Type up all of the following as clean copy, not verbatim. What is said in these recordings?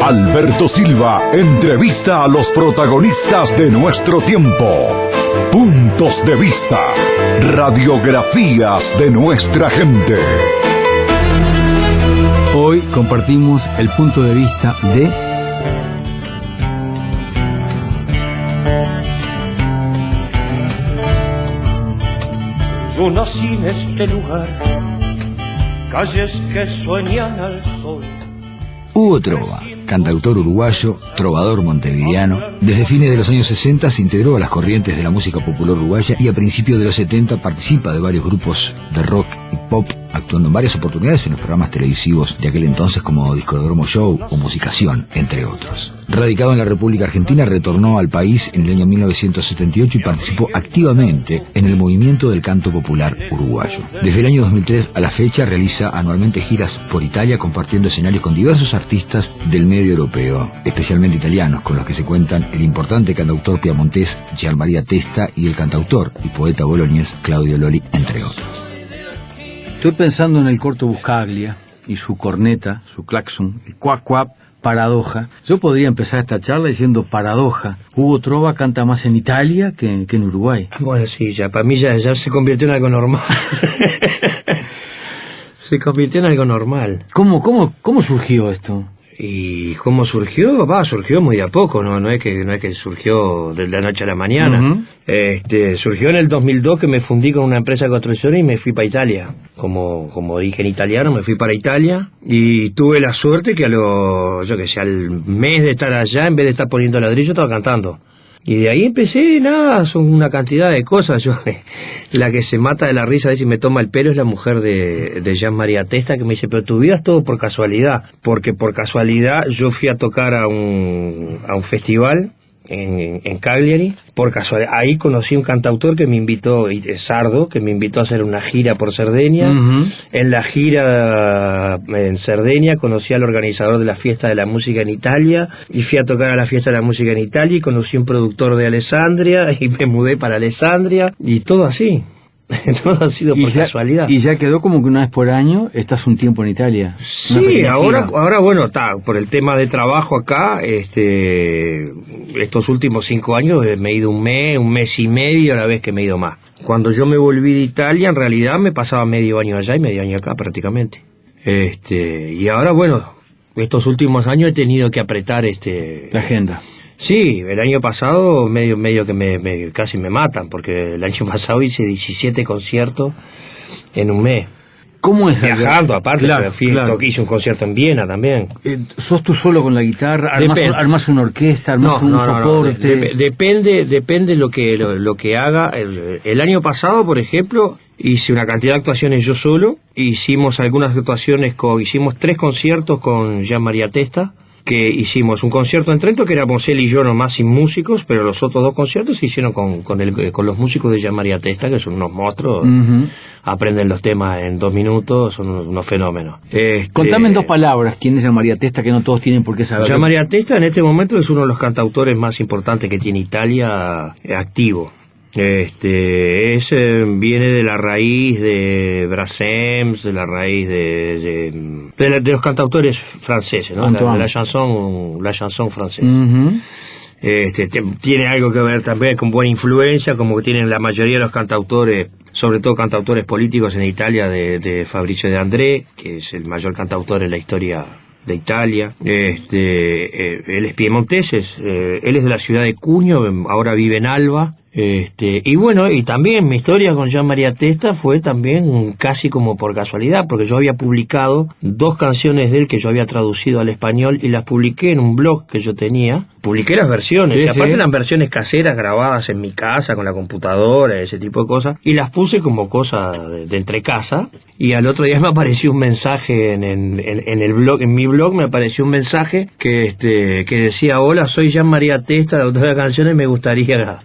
Alberto Silva entrevista a los protagonistas de nuestro tiempo. Puntos de vista. Radiografías de nuestra gente. Hoy compartimos el punto de vista de... Yo nací en este lugar, calles que sueñan al sol. Hugo Trova, cantautor uruguayo, trovador montevideano, desde fines de los años 60 se integró a las corrientes de la música popular uruguaya y a principios de los 70 participa de varios grupos de rock y pop, actuando en varias oportunidades en los programas televisivos de aquel entonces como Discodromo Show o Musicación, entre otros. Radicado en la República Argentina, retornó al país en el año 1978 y participó activamente en el movimiento del canto popular uruguayo. Desde el año 2003 a la fecha realiza anualmente giras por Italia, compartiendo escenarios con diversos artistas del medio europeo, especialmente italianos, con los que se cuentan el importante cantautor piamontés Gian Maria Testa y el cantautor y poeta boloñés Claudio Loli, entre otros. Estoy pensando en el corto Buscaglia y su corneta, su claxon, el cuac cuac, paradoja. Yo podría empezar esta charla diciendo paradoja. Hugo Trova canta más en Italia que en Uruguay. Bueno, sí, ya para mí ya se convirtió en algo normal. Se convirtió en algo normal. ¿Cómo surgió esto? ¿Y cómo surgió? Surgió muy de a poco, no es que surgió de la noche a la mañana. Uh-huh. Surgió en el 2002 que me fundí con una empresa de construcción y me fui para Italia. Como origen italiano me fui para Italia y tuve la suerte que al mes de estar allá, en vez de estar poniendo ladrillo, estaba cantando. Y de ahí empecé, son una cantidad de cosas. La que se mata de la risa a ver si me toma el pelo es la mujer de Gian Maria Testa, que me dice, pero tu vida es todo por casualidad. Porque por casualidad yo fui a tocar a un festival en Cagliari, por casualidad. Ahí conocí un cantautor que me invitó, Sardo, que me invitó a hacer una gira por Cerdeña. Uh-huh. En la gira en Cerdeña conocí al organizador de la fiesta de la música en Italia, y fui a tocar a la fiesta de la música en Italia, y conocí un productor de Alessandria, y me mudé para Alessandria, y todo así. Todo ha sido por casualidad. Y ya quedó como que una vez por año estás un tiempo en Italia. Sí, ahora bueno, por el tema de trabajo acá, estos últimos 5 años me he ido un mes y medio, a la vez que me he ido más. Cuando yo me volví de Italia, en realidad me pasaba medio año allá y medio año acá prácticamente. Y ahora bueno, estos últimos años he tenido que apretar la agenda. Sí, el año pasado medio que casi me matan, porque el año pasado hice 17 conciertos en un mes. ¿Cómo es? Viajando, aparte, claro. Hice un concierto en Viena también. ¿Sos tú solo con la guitarra? ¿Armás una orquesta? ¿Armás un soporte? Depende lo que haga. El año pasado, por ejemplo, hice una cantidad de actuaciones yo solo. Hicimos algunas actuaciones hicimos 3 conciertos con Gian Maria Testa, que hicimos un concierto en Trento que éramos él y yo nomás sin músicos, pero los otros 2 conciertos se hicieron con los músicos de Gian Maria Testa, que son unos monstruos. Uh-huh. Aprenden los temas en 2 minutos, son unos fenómenos. Contame en 2 palabras quién es Gian Maria Testa, que no todos tienen por qué saber. Gian Maria Testa en este momento es uno de los cantautores más importantes que tiene Italia activo. Viene de la raíz de Brassens, de la raíz de los cantautores franceses, ¿no? La chanson francesa. Uh-huh. Tiene algo que ver también con buena influencia, como que tienen la mayoría de los cantautores, sobre todo cantautores políticos en Italia, de Fabrizio De André, que es el mayor cantautor en la historia de Italia. Él es piemontés, él es de la ciudad de Cuneo, ahora vive en Alba. Y bueno, y también mi historia con Gian Maria Testa fue también casi como por casualidad, porque yo había publicado 2 canciones de él que yo había traducido al español y las publiqué en un blog que yo tenía. Publiqué las versiones, sí, que aparte eran versiones caseras grabadas en mi casa con la computadora, ese tipo de cosas, y las puse como cosas de entre casa. Y al otro día me apareció un mensaje en el blog, en mi blog me apareció un mensaje que decía: hola, soy Gian Maria Testa, de autor de canciones, me gustaría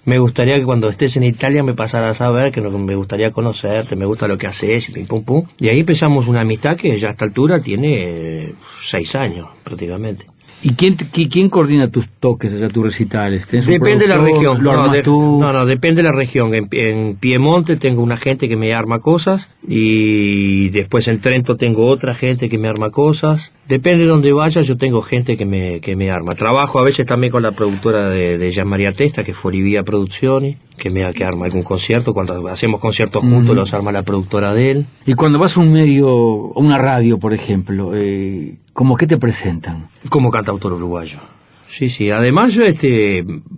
que cuando estés en Italia me pasaras a ver, que me gustaría conocerte, me gusta lo que haces, y pim pum pum. Y ahí empezamos una amistad que ya a esta altura tiene 6 años prácticamente. ¿Y quién coordina tus toques, tus recitales? Depende de la región. ¿Lo armas tú? No, depende de la región. En Piemonte tengo una gente que me arma cosas, y después en Trento tengo otra gente que me arma cosas. Depende de donde vaya, yo tengo gente que me arma. Trabajo a veces también con la productora de Jean María Testa, que es Forivía Producciones, que arma algún concierto. Cuando hacemos conciertos juntos, los arma la productora de él. Y cuando vas a un medio, a una radio, por ejemplo, ¿cómo qué te presentan? Como cantautor uruguayo. Sí. Además, yo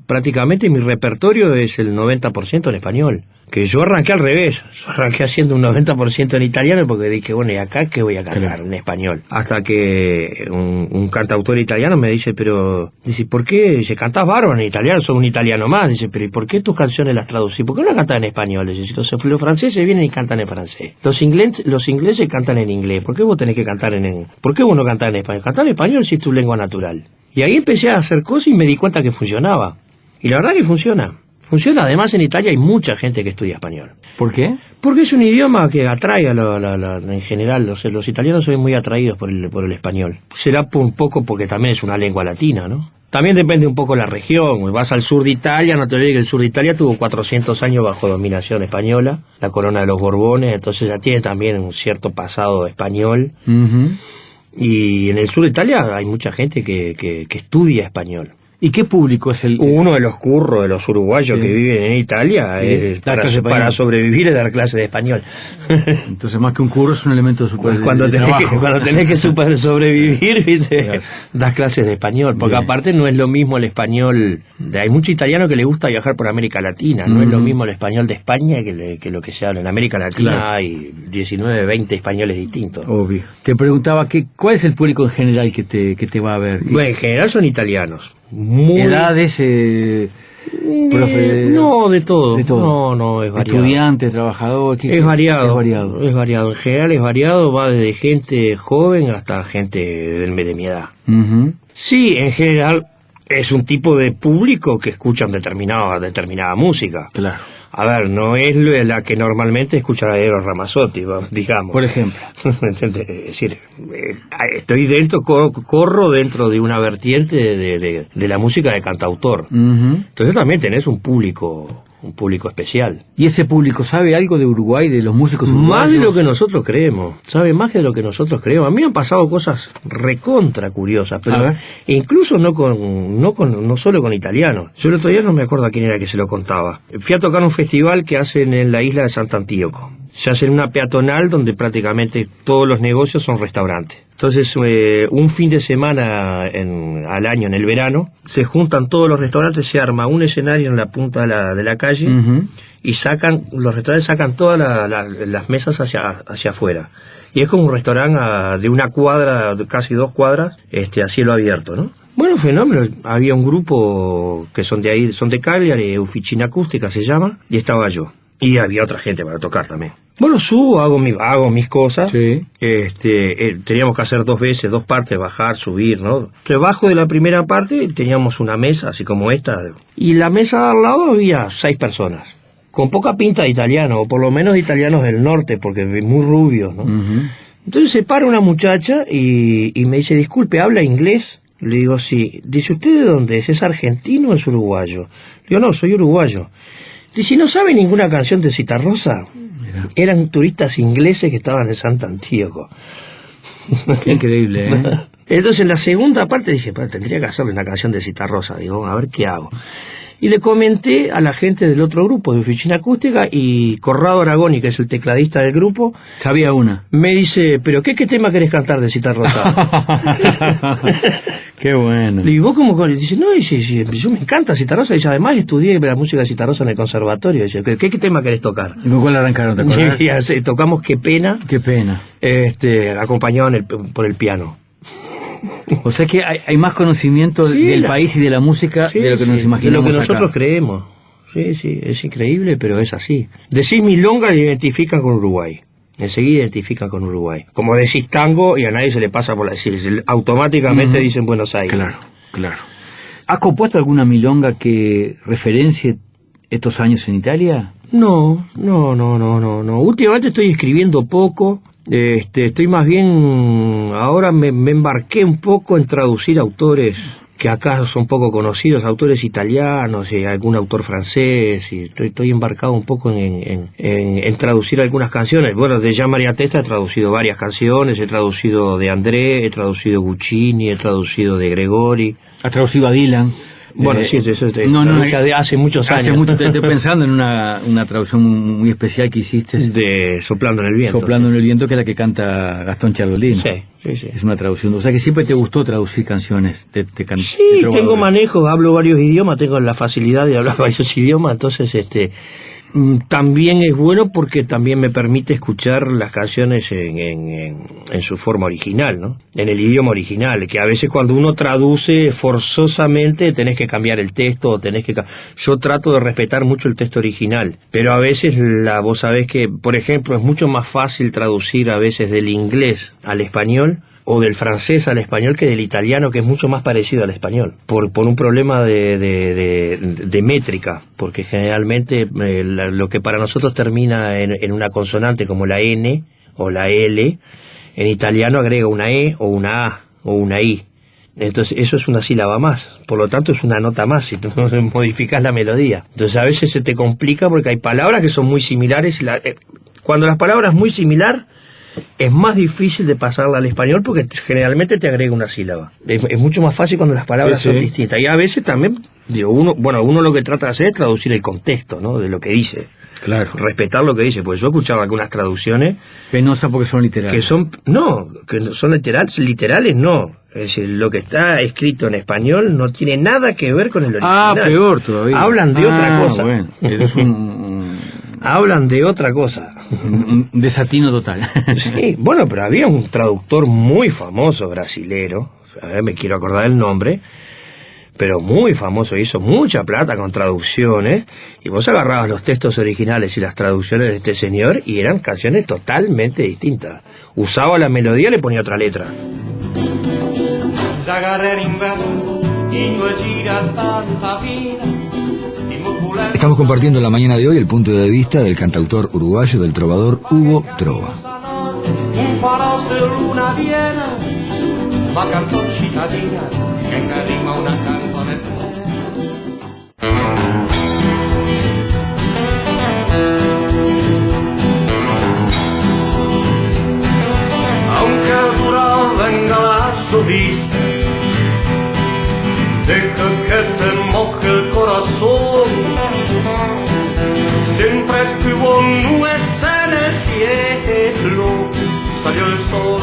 prácticamente mi repertorio es el 90% en español. Que yo arranqué al revés. Yo arranqué haciendo un 90% en italiano porque dije, bueno, ¿y acá qué voy a cantar en español? Hasta que un cantautor italiano me dice, ¿por qué? Dice, cantás bárbaro en italiano, sos un italiano más. Dice, pero ¿y por qué tus canciones las traducís? ¿Por qué no las cantás en español? Dice, los franceses vienen y cantan en francés. Los ingleses cantan en inglés. ¿Por qué vos tenés que cantar ¿por qué vos no cantás en español? Cantar en español si es tu lengua natural. Y ahí empecé a hacer cosas y me di cuenta que funcionaba. Y la verdad que funciona. Funciona. Además, en Italia hay mucha gente que estudia español. ¿Por qué? Porque es un idioma que atrae en general. Los italianos son muy atraídos por el español. Será un poco porque también es una lengua latina, ¿no? También depende un poco de la región. Vas al sur de Italia, no te olvides que el sur de Italia tuvo 400 años bajo dominación española, la corona de los Borbones, entonces ya tiene también un cierto pasado español. Uh-huh. Y en el sur de Italia hay mucha gente que estudia español. ¿Y qué público es el...? Uno de los curros de los uruguayos que viven en Italia es para sobrevivir es dar clases de español. Entonces, más que un curro, es un elemento super cuando tenés que sobrevivir, ¿viste? Claro. Das clases de español, porque aparte no es lo mismo el español... Hay mucho italiano que le gusta viajar por América Latina, no es lo mismo el español de España que lo que se habla en América Latina. Claro. Hay 19, 20 españoles distintos. Obvio. Te preguntaba, ¿cuál es el público en general que te va a ver? Bueno, en general son italianos. ¿Edades? Profe, no, de todo. No, es variado. Estudiantes, trabajadores. Es variado. En general es variado, va desde gente joven hasta gente de mi edad. Uh-huh. Sí, en general es un tipo de público que escuchan determinada música. Claro. A ver, no es la que normalmente escucha Eros Ramazzotti, digamos. Por ejemplo. Es decir, estoy corro dentro de una vertiente de la música de cantautor. Uh-huh. Entonces también tenés un público especial. ¿Y ese público sabe algo de Uruguay, de los músicos uruguayos? Más de lo que nosotros creemos. Sabe más de lo que nosotros creemos. A mí han pasado cosas recontra curiosas, pero incluso no solo con italianos. Yo el otro día no me acuerdo a quién era que se lo contaba. Fui a tocar un festival que hacen en la isla de Sant'Antioco. Se hacen una peatonal donde prácticamente todos los negocios son restaurantes. Entonces, un fin de semana al año, en el verano, se juntan todos los restaurantes, se arma un escenario en la punta de la calle, uh-huh, y los restaurantes sacan todas las mesas hacia afuera. Y es como un restaurante de una cuadra, casi 2 cuadras, a cielo abierto, ¿no? Bueno, fenómeno. Había un grupo que son de ahí, son de Cagliari, Officina Acústica se llama, y estaba yo. Y había otra gente para tocar también. Bueno, subo, hago mis cosas. Sí. Teníamos que hacer 2 veces, 2 partes, bajar, subir, ¿no? Debajo de la primera parte teníamos una mesa, así como esta. Y la mesa de al lado había 6 personas. Con poca pinta de italiano, o por lo menos de italianos del norte, porque muy rubios, ¿no? Uh-huh. Entonces se para una muchacha y me dice, disculpe, ¿habla inglés? Le digo, sí. Dice, ¿usted de dónde es? ¿Es argentino o es uruguayo? Le digo, no, soy uruguayo. Dice, ¿no sabe ninguna canción de Citarrosa? Mira. Eran turistas ingleses que estaban en Sant'Antioco. Qué increíble, ¿eh? Entonces en la segunda parte dije, tendría que hacerle una canción de Citarrosa. Digo, a ver qué hago. Y le comenté a la gente del otro grupo de Oficina Acústica, y Corrado Aragoni, que es el tecladista del grupo, sabía una. Me dice, ¿pero qué tema querés cantar de Citarrosa? Qué bueno. Le digo, ¿vos cómo? Dice, no, sí, yo me encanta Citarrosa. Dice, además estudié la música de Citarrosa en el conservatorio. Dice, ¿qué tema querés tocar? ¿Y con cuál arrancaron, te acuerdas? Tocamos Qué pena. Qué pena. Acompañado por el piano. O sea que hay más conocimiento del país y de la música de lo que nos imaginamos. De lo que nosotros creemos. Sí, es increíble, pero es así. Decís milonga y identifican con Uruguay. Enseguida identifican con Uruguay. Como decís tango y a nadie se le pasa por la... automáticamente dicen Buenos Aires. Claro. ¿Has compuesto alguna milonga que referencie estos años en Italia? No. Últimamente estoy escribiendo poco. Estoy más bien ahora ahora me embarqué un poco en traducir autores que acá son poco conocidos, autores italianos y algún autor francés, y estoy embarcado un poco en traducir algunas canciones. Bueno, de Gian Maria Testa he traducido varias canciones, he traducido de André, he traducido Guccini, he traducido de Gregori. ¿Has traducido a Dylan? Bueno, sí, eso es hace muchos años. Hace mucho, estoy pensando en una traducción muy especial que hiciste. De Soplando en el viento. Soplando en el viento, que es la que canta Gastón Charlolino. Sí. Es una traducción. O sea que siempre te gustó traducir canciones de Sí, tengo manejo, hablo varios idiomas, tengo la facilidad de hablar varios idiomas, entonces también es bueno porque también me permite escuchar las canciones en su forma original, ¿no? En el idioma original, que a veces cuando uno traduce forzosamente tenés que cambiar el texto, yo trato de respetar mucho el texto original, pero a veces vos sabés que, por ejemplo, es mucho más fácil traducir a veces del inglés al español, o del francés al español, que del italiano, que es mucho más parecido al español, por un problema de métrica, porque generalmente lo que para nosotros termina en una consonante como la N o la L, en italiano agrega una E o una A o una I. Entonces eso es una sílaba más, por lo tanto es una nota más si tú modificas la melodía. Entonces a veces se te complica porque hay palabras que son muy similares y cuando las palabras muy similar es más difícil de pasarla al español porque generalmente te agrega una sílaba. Es mucho más fácil cuando las palabras son distintas. Y a veces también, uno lo que trata de hacer es traducir el contexto, ¿no? De lo que dice. Claro. Respetar lo que dice. Pues yo he escuchado algunas traducciones... Penosa porque son literales. Que son literales no. Es decir, lo que está escrito en español no tiene nada que ver con el original. Ah, peor todavía. Hablan de otra cosa. Bueno, eso es hablan de otra cosa. Un desatino total. Sí, bueno, pero había un traductor muy famoso brasilero, me quiero acordar el nombre, pero muy famoso, hizo mucha plata con traducciones, y vos agarrabas los textos originales y las traducciones de este señor, y eran canciones totalmente distintas. Usaba la melodía y le ponía otra letra. Estamos compartiendo en la mañana de hoy el punto de vista del cantautor uruguayo, del trovador Hugo Trova. Aunque dura venga la subida, deja que te moje el corazón. Siempre que hubo nubes en el cielo, salió el sol.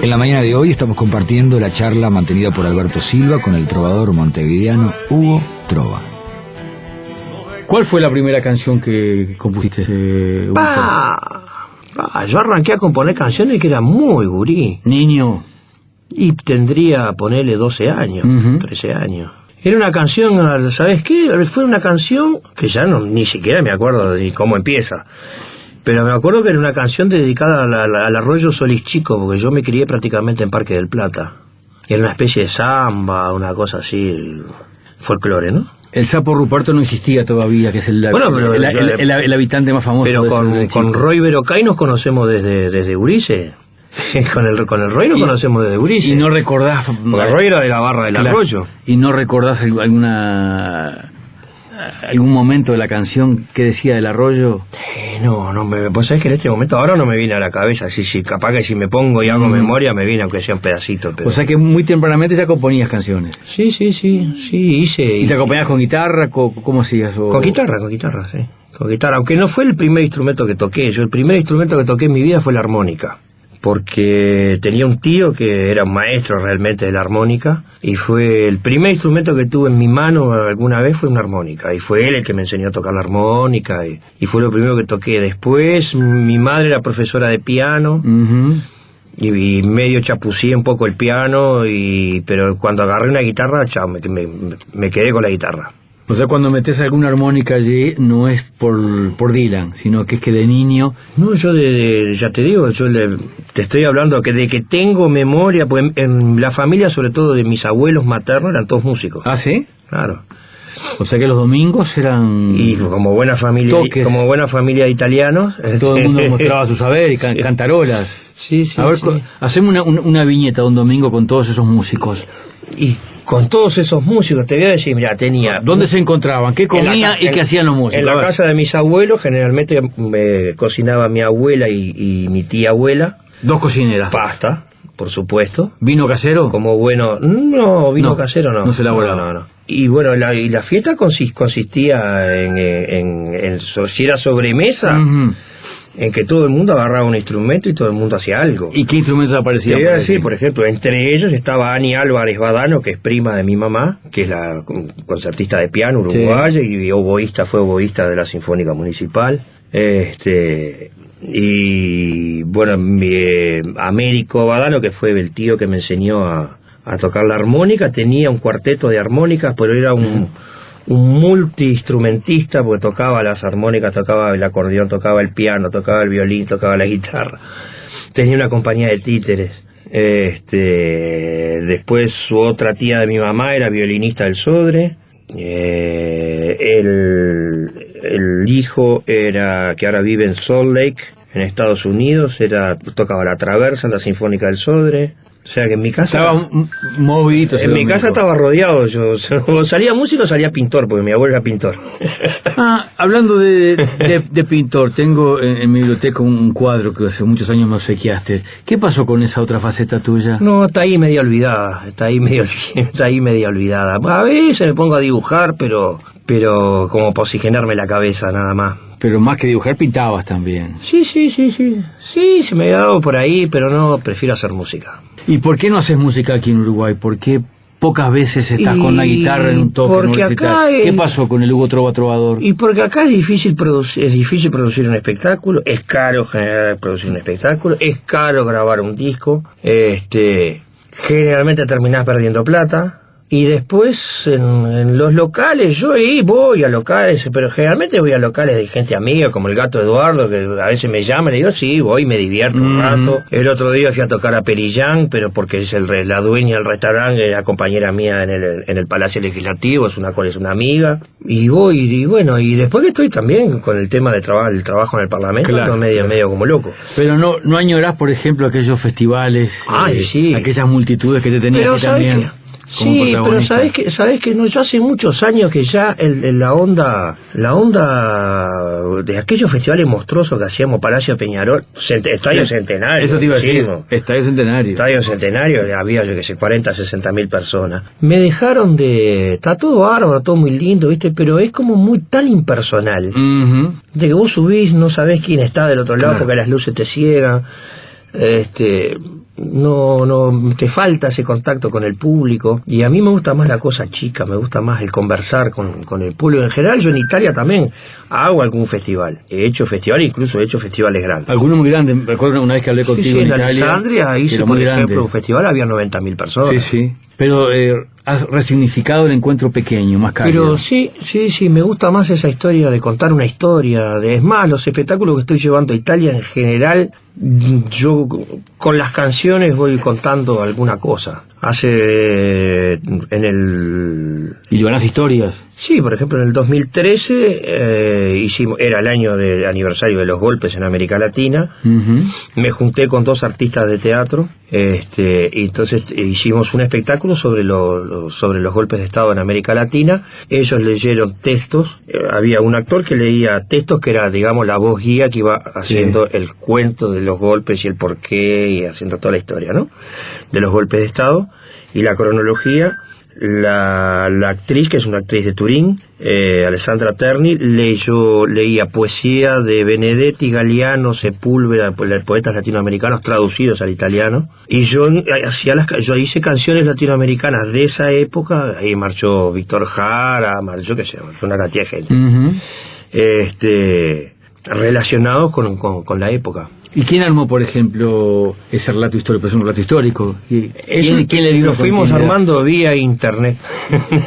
En la mañana de hoy estamos compartiendo la charla mantenida por Alberto Silva con el trovador montevideano Hugo Trova. ¿Cuál fue la primera canción que compusiste, Hugo? Yo arranqué a componer canciones que era muy gurí. Niño. Y tendría, ponerle 12 años, 13 años. Era una canción, ¿sabes qué? Fue una canción que ya ni siquiera me acuerdo ni cómo empieza. Pero me acuerdo que era una canción dedicada al arroyo Solís Chico, porque yo me crié prácticamente en Parque del Plata. Era una especie de samba, una cosa así, folclore, ¿no? El sapo Ruperto no existía todavía, que es el habitante más famoso. Pero con Roy Verocay nos conocemos desde Urice. con el Roy nos conocemos desde Urice. Y no recordás... Porque el Roy era de la barra del arroyo. ¿Y no recordás algún momento de la canción que decía del arroyo? Vos sabés que en este momento ahora no me viene a la cabeza. Sí, capaz que si me pongo y hago memoria me viene aunque sea un pedacito. Pero... O sea que muy tempranamente ya componías canciones. Sí, hice. ¿Y te acompañabas con guitarra? ¿Cómo hacías? Con guitarra, sí. Con guitarra, aunque no fue el primer instrumento que toqué. El primer instrumento que toqué en mi vida fue la armónica. Porque tenía un tío que era un maestro realmente de la armónica, y fue el primer instrumento que tuve en mi mano alguna vez fue una armónica, y fue él el que me enseñó a tocar la armónica, y fue lo primero que toqué. Después mi madre era profesora de piano, y medio chapucé un poco el piano, pero cuando agarré una guitarra, chao, me quedé con la guitarra. O sea, cuando metes alguna armónica allí, no es por Dylan, sino que es que de niño... No, yo ya te digo, te estoy hablando de que tengo memoria, pues en la familia, sobre todo de mis abuelos maternos, eran todos músicos. ¿Ah, sí? Claro. O sea que los domingos eran... Y como buena familia de italianos... Todo el mundo mostraba su saber y cantarolas. Sí, sí, A ver, sí. hacemos una viñeta un domingo con todos esos músicos. Y con todos esos músicos, te voy a decir, mira, tenía... ¿Dónde se encontraban? ¿Qué comían y qué hacían los músicos? En A la ver. casa de mis abuelos, generalmente cocinaba mi abuela y mi tía abuela. 2 cocineras. Pasta, por supuesto. ¿Vino casero? Como bueno... No, vino No, casero no. no se elaboraba. No. Y bueno, la fiesta consistía en si era sobremesa, Ujú. en que todo el mundo agarraba un instrumento y todo el mundo hacía algo. ¿Y qué instrumentos Te aparecían? voy a por decir, ahí? por ejemplo, entre ellos estaba Ani Álvarez Badano, que es prima de mi mamá, que es la concertista de piano uruguaya, y fue oboísta de la Sinfónica Municipal. Y bueno, Américo Badano, que fue el tío que me enseñó a tocar la armónica, tenía un cuarteto de armónicas, pero era un multiinstrumentista, porque tocaba las armónicas, tocaba el acordeón, tocaba el piano, tocaba el violín, tocaba la guitarra. Tenía una compañía de títeres. Después su otra tía de mi mamá era violinista del Sodre. El hijo era, que ahora vive en Salt Lake, en Estados Unidos, tocaba la traversa en la Sinfónica del Sodre. O sea que en mi casa... Estaba movidito. ese En mi domingo. casa estaba rodeado, yo o salía músico o salía pintor, porque mi abuelo era pintor. Hablando de pintor, tengo en mi biblioteca un cuadro que hace muchos años me obsequiaste. ¿Qué pasó con esa otra faceta tuya? No, está ahí medio olvidada, está ahí medio olvidada. A veces me pongo a dibujar, pero como para oxigenarme la cabeza, nada más. Pero más que dibujar, pintabas también. Sí, se me ha dado por ahí, pero no, prefiero hacer música. ¿Y por qué no haces música aquí en Uruguay? ¿Por qué pocas veces estás con la guitarra en un toque? Porque acá ¿Qué pasó con el Hugo Trova Trovador? Y porque acá es difícil producir un espectáculo, es caro producir un espectáculo, es caro grabar un disco, generalmente terminás perdiendo plata. Y después en los locales, yo voy a locales, pero generalmente voy a locales de gente amiga, como el Gato Eduardo, que a veces me llama y le digo, sí, voy, me divierto un rato. El otro día fui a tocar a Perillán, pero porque es la dueña del restaurante, la compañera mía en el Palacio Legislativo, es una amiga. Y voy, y bueno, y después que estoy también con el tema del trabajo en el Parlamento, Claro, medio como loco. Pero no añorás, por ejemplo, aquellos festivales, Ay, sí. aquellas multitudes que te tenías Pero aquí ¿sabes también. qué? Como Sí, pero protagonista. sabes que no, yo hace muchos años que ya la onda de aquellos festivales monstruosos que hacíamos, Palacio Peñarol, Estadio Centenario. Eso te iba a decir, decimos. Estadio Centenario. Estadio Centenario, había, yo que sé, 40, 60 mil personas. Me dejaron está todo bárbaro, todo muy lindo, ¿viste? Pero es como muy tan impersonal. Ujú. De que vos subís, no sabés quién está del otro lado, Claro. porque las luces te ciegan. No te falta ese contacto con el público, y a mí me gusta más la cosa chica, me gusta más el conversar con el público en general. Yo en Italia también hago algún festival, incluso he hecho festivales grandes. Algunos muy grandes. Recuerdo una vez que hablé contigo en en Italia. Alessandria que hice, era por muy ejemplo, grande. un festival, había 90.000 personas. Sí. Pero has resignificado el encuentro pequeño, más cálido. Pero sí, me gusta más esa historia de contar una historia. Es más, los espectáculos que estoy llevando a Italia en general, yo con las canciones voy contando alguna cosa. ¿Y llevarás historias? Sí, por ejemplo, en el 2013 era el año de aniversario de los golpes en América Latina. Ujú. Me junté con 2 artistas de teatro, y entonces hicimos un espectáculo sobre los golpes de Estado en América Latina. Ellos leyeron textos, había un actor que leía textos que era, digamos, la voz guía que iba haciendo el cuento de los golpes y el porqué, y haciendo toda la historia, ¿no?, de los golpes de Estado, y la cronología. La actriz, que es una actriz de Turín, Alessandra Terni, leía poesía de Benedetti, Galeano, Sepúlveda, poetas latinoamericanos traducidos al italiano, y yo hice canciones latinoamericanas de esa época. Ahí marchó Víctor Jara, marchó una cantidad de gente, Ujú. Relacionados con la época. ¿Y quién armó, por ejemplo, ese relato histórico? Pues es un relato histórico. ¿Quién le dio Lo fuimos continuidad? armando vía internet.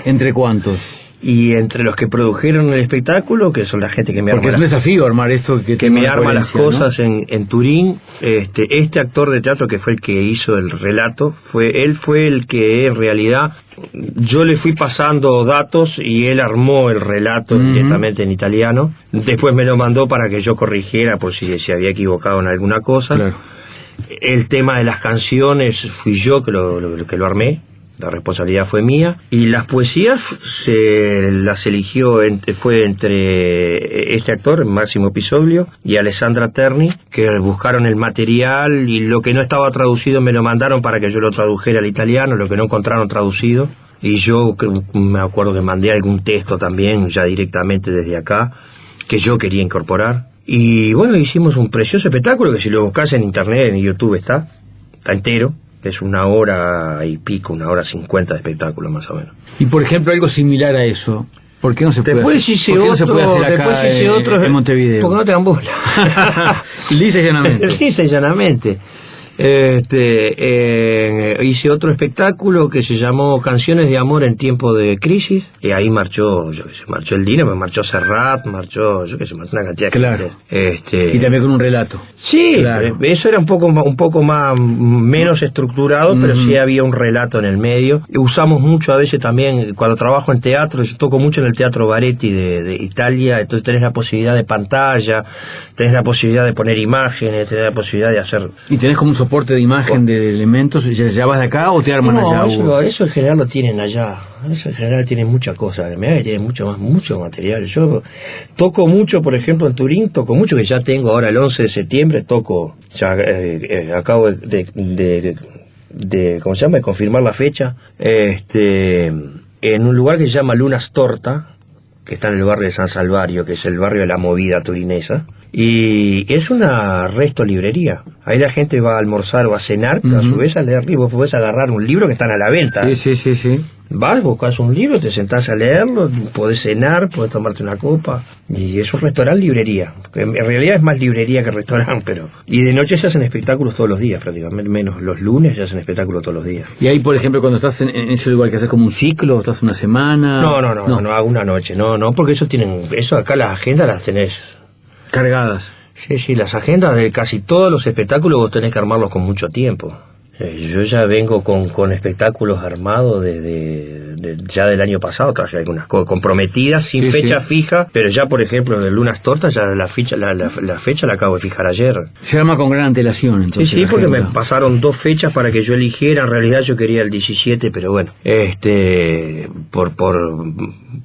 ¿Entre cuántos? Y entre los que produjeron el espectáculo, que son la gente que me Porque es arma un desafío armar esto. que me arma las coherencia, ¿no? cosas en Turín. Este actor de teatro, que fue el que hizo el relato, él fue el que en realidad yo le fui pasando datos y él armó el relato directamente en italiano. Después me lo mandó para que yo corrigiera por si se había equivocado en alguna cosa. Claro. El tema de las canciones fui yo que lo armé, la responsabilidad fue mía, y las poesías las eligió, fue entre este actor, Máximo Pisoglio, y Alessandra Terni, que buscaron el material, y lo que no estaba traducido me lo mandaron para que yo lo tradujera al italiano, lo que no encontraron traducido, y yo me acuerdo que mandé algún texto también, ya directamente desde acá, que yo quería incorporar. Y bueno, hicimos un precioso espectáculo que si lo buscas en internet, en YouTube está entero. Es 1 hora y pico, 1 hora 50 de espectáculo más o menos. Y por ejemplo, algo similar a eso, ¿por qué no se puede después hacer? Hice ¿Por qué otro, no se puede hacer acá en Montevideo? Porque no te dan bola. Lisa y llanamente. Lisa y llanamente. Hice otro espectáculo que se llamó Canciones de Amor en Tiempo de Crisis, y ahí marchó, marchó el Dino, marchó Serrat, marchó una cantidad de gente. Y también con un relato. Sí, claro. Eso era un poco más menos estructurado, pero sí había un relato en el medio. Usamos mucho a veces también, cuando trabajo en teatro, yo toco mucho en el Teatro Baretti de Italia, entonces tenés la posibilidad de pantalla, tenés la posibilidad de poner imágenes, tenés la posibilidad de hacer... Y tenés como un soporte de imagen de elementos, ¿ya vas de acá o te arman allá? Eso en general lo tienen allá. Eso en general tiene muchas cosas. Mirá que tiene mucho material. Yo toco mucho, por ejemplo, en Turín, toco mucho, que ya tengo ahora el 11 de septiembre, toco, ya acabo de ¿cómo se llama?, de confirmar la fecha, en un lugar que se llama Lunas Torta, que está en el barrio de San Salvario, que es el barrio de la movida turinesa, y es una resto librería. Ahí la gente va a almorzar o a cenar, pero a su vez a leer libros. Podés agarrar un libro que están a la venta. Sí. Vas, buscas un libro, te sentás a leerlo, podés cenar, podés tomarte una copa, y es un restaurante librería, que en realidad es más librería que restaurante, pero... Y de noche se hacen espectáculos todos los días, prácticamente, menos los lunes se hacen espectáculos todos los días. Y ahí, por ejemplo, cuando estás en ese lugar, que haces como un ciclo, estás una semana... No, hago una noche, no, porque eso acá las agendas las tenés... Cargadas. Sí, las agendas de casi todos los espectáculos vos tenés que armarlos con mucho tiempo. Yo ya vengo con espectáculos armados ya del año pasado, traje algunas cosas comprometidas, sin fecha fija, pero ya, por ejemplo, de Lunas Tortas, ya la fecha la acabo de fijar ayer. Se arma con gran antelación, entonces. Sí, porque me pasaron 2 fechas para que yo eligiera. En realidad yo quería el 17, pero bueno,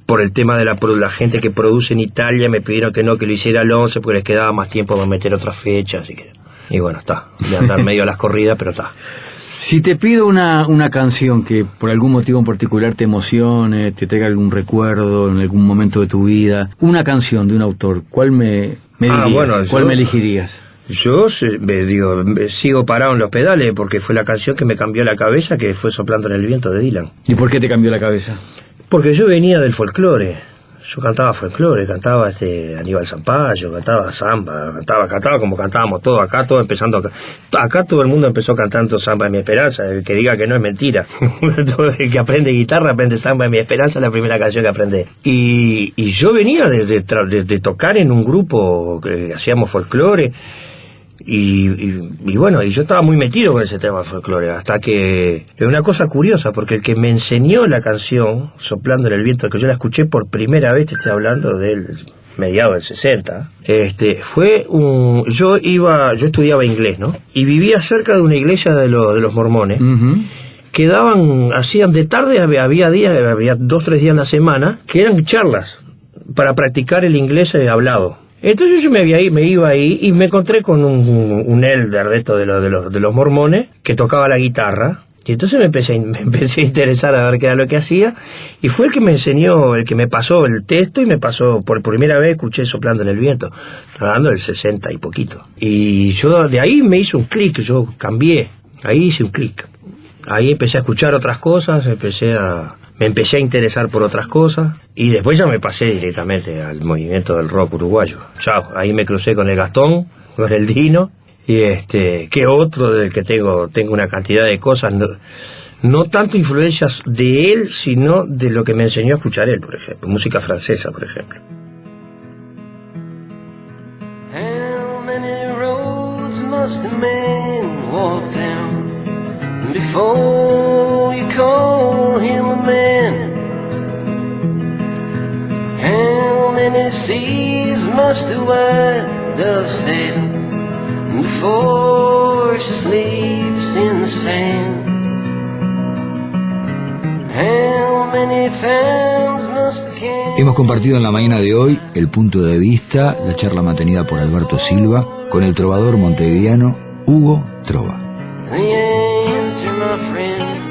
por el tema de la gente que produce en Italia, me pidieron que lo hiciera el 11, porque les quedaba más tiempo para meter otra fecha, así que... Y bueno, está, de andar medio a las corridas, pero está. Si te pido una canción que por algún motivo en particular te emocione, te traiga algún recuerdo en algún momento de tu vida, una canción de un autor, ¿cuál me dirías? ¿Cuál me elegirías? Yo sigo parado en los pedales, porque fue la canción que me cambió la cabeza, que fue Soplando en el Viento de Dylan. ¿Y por qué te cambió la cabeza? Porque yo venía del folclore. Yo cantaba folclore, cantaba Aníbal Zampayo, cantaba samba, cantaba como cantábamos todos acá, todo empezando acá todo el mundo empezó cantando Samba de mi Esperanza. El que diga que no es mentira. El que aprende guitarra aprende Samba de mi Esperanza, la primera canción que aprende. Y yo venía de tocar en un grupo que hacíamos folclore. Y bueno, y yo estaba muy metido con ese tema de folclore, hasta que es una cosa curiosa, porque el que me enseñó la canción Soplando en el Viento, que yo la escuché por primera vez, te estoy hablando del mediados del 60, yo estudiaba inglés, ¿no? Y vivía cerca de una iglesia de los mormones, que hacían de tarde, había 2-3 días en la semana, que eran charlas para practicar el inglés hablado. Entonces yo me iba ahí y me encontré con un elder de estos de los mormones que tocaba la guitarra, y entonces me empecé a interesar a ver qué era lo que hacía, y fue el que me enseñó, el que me pasó el texto, y me pasó, por primera vez escuché Soplando en el Viento, hablando del 60 y poquito. Y yo de ahí me hizo un clic, yo cambié, ahí hice un clic. Ahí empecé a escuchar otras cosas, me empecé a interesar por otras cosas, y después ya me pasé directamente al movimiento del rock uruguayo. Chao, ahí me crucé con el Gastón, con el Dino, y que otro del que tengo una cantidad de cosas, no tanto influencias de él, sino de lo que me enseñó a escuchar él, por ejemplo, música francesa, por ejemplo. How many roads must a man walk down before you call him a man? How many seas must the white dove sail before she sleeps in the sand. How many times must the can... Hemos compartido en la mañana de hoy el punto de vista, la charla mantenida por Alberto Silva con el trovador montevideano Hugo Trova. The answer, my friend,